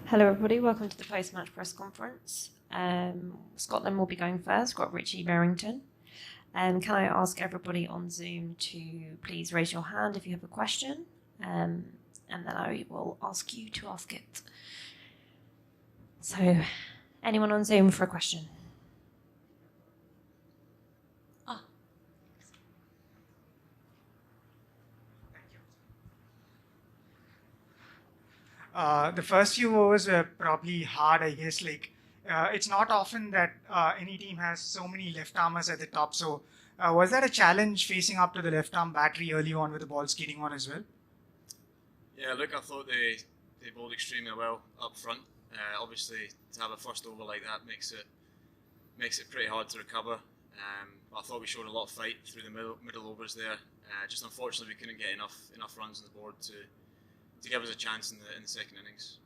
Hello, everybody. Welcome to the post-match press conference. Scotland will be going first. Got Richie Barrington. Can I ask everybody on Zoom to please raise your hand if you have a question, and then I will ask you to ask it. So, anyone on Zoom for a question? The first few overs were probably hard, I guess. It's not often that any team has so many left armers at the top. So, was that a challenge facing up to the left arm battery early on with the ball skating on as well? Yeah, look, I thought they bowled extremely well up front. Obviously, to have a first over like that makes it pretty hard to recover. I thought we showed a lot of fight through the middle overs there. Just unfortunately, we couldn't get enough runs on the board to give us a chance in the second innings.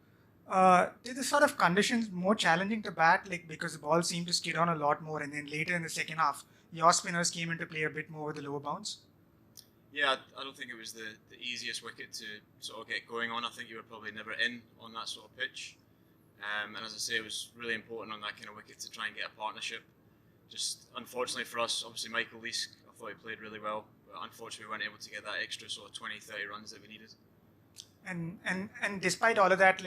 Did the sort of conditions more challenging to bat, because the ball seemed to skid on a lot more, and then later in the second half, your spinners came into play a bit more with the lower bounce? Yeah, I don't think it was the easiest wicket to sort of get going on. I think you were probably never in on that sort of pitch. And as I say, it was really important on that kind of wicket to try and get a partnership. Just unfortunately for us, obviously Michael Leask, I thought he played really well, but unfortunately we weren't able to get that extra sort of 20, 30 runs that we needed. And despite all of that,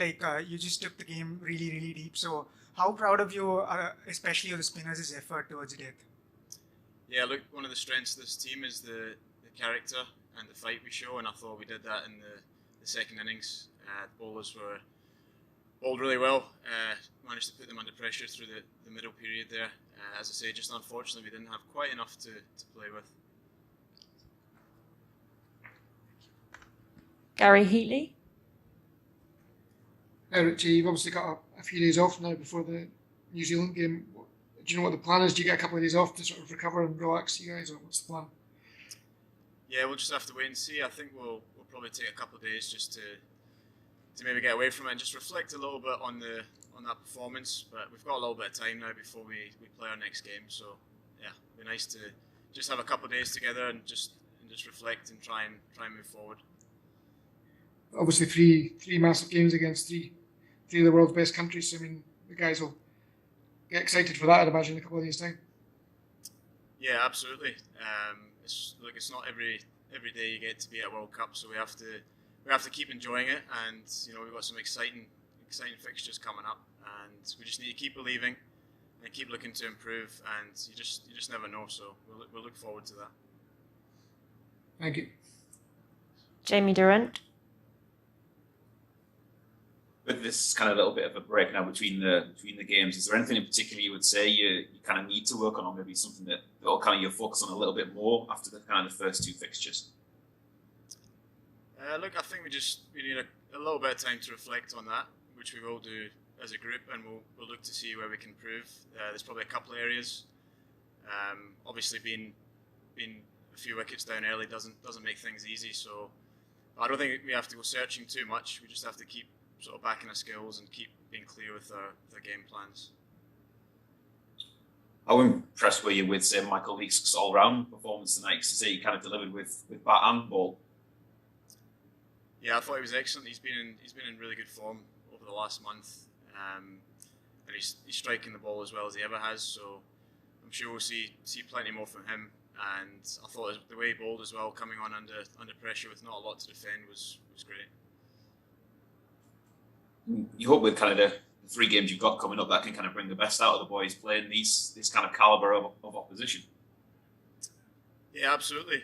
you just took the game really, really deep. So how proud of you, especially of the spinners' effort towards the death? Yeah, look, one of the strengths of this team is the character and the fight we show, and I thought we did that in the second innings. The bowlers were bowled really well, managed to put them under pressure through the middle period there. As I say, just unfortunately we didn't have quite enough to play with. Gary Heatley. Richie, you've obviously got a few days off now before the New Zealand game. Do you know what the plan is? Do you get a couple of days off to sort of recover and relax, you guys, or what's the plan? Yeah, we'll just have to wait and see. I think we'll probably take a couple of days just to maybe get away from it and just reflect a little bit on that performance. But we've got a little bit of time now before we play our next game. So yeah, it'd be nice to just have a couple of days together and just reflect and try and move forward. Obviously, three massive games against three of the world's best countries. So, I mean, the guys will get excited for that, I'd imagine, in a couple of days' time. Yeah, absolutely. It's not every day you get to be at a World Cup, so we have to keep enjoying it. And we've got some exciting fixtures coming up, and we just need to keep believing and keep looking to improve. And you just never know. So we'll look forward to that. Thank you. Jamie Durrant. With this kind of little bit of a break now between the games, is there anything in particular you would say you kind of need to work on, or maybe something that'll kind of you focus on a little bit more after the kind of the first two fixtures? Look, I think we need a little bit of time to reflect on that, which we will do as a group, and we'll look to see where we can improve. There's probably a couple of areas. Obviously, being a few wickets down early doesn't make things easy. So I don't think we have to go searching too much. We just have to keep sort of backing our skills and keep being clear with our game plans. How impressed were you with, say, Michael Leask's all-round performance tonight? Because he kind of delivered with bat and ball. Yeah, I thought he was excellent. He's been in really good form over the last month, and he's striking the ball as well as he ever has. So I'm sure we'll see plenty more from him. And I thought the way he bowled as well, coming on under pressure with not a lot to defend, was great. You hope with kind of the three games you've got coming up that can kind of bring the best out of the boys playing this kind of calibre of opposition. Yeah, absolutely.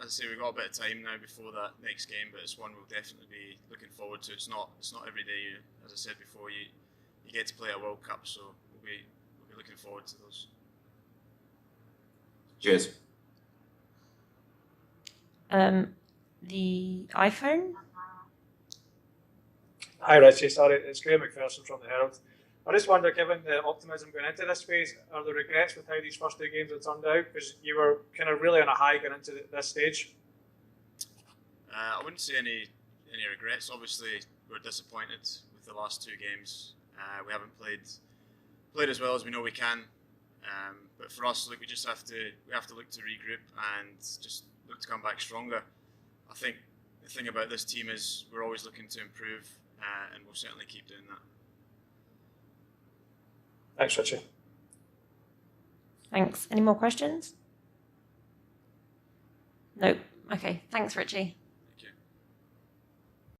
As I say, we've got a bit of time now before that next game, but it's one we'll definitely be looking forward to. It's not every day, as I said before, you get to play a World Cup, so we'll be looking forward to those. Cheers. The iPhone. Hi Richie, sorry, it's Graham McPherson from the Herald. I just wonder, given the optimism going into this phase, are there regrets with how these first two games have turned out? Because you were kind of really on a high going into this stage. I wouldn't say any regrets. Obviously, we're disappointed with the last two games. We haven't played as well as we know we can. But for us, look, we have to look to regroup and just look to come back stronger. I think the thing about this team is we're always looking to improve. and we'll certainly keep doing that. Thanks, Richie. Thanks. Any more questions? Nope. Okay. Thanks, Richie.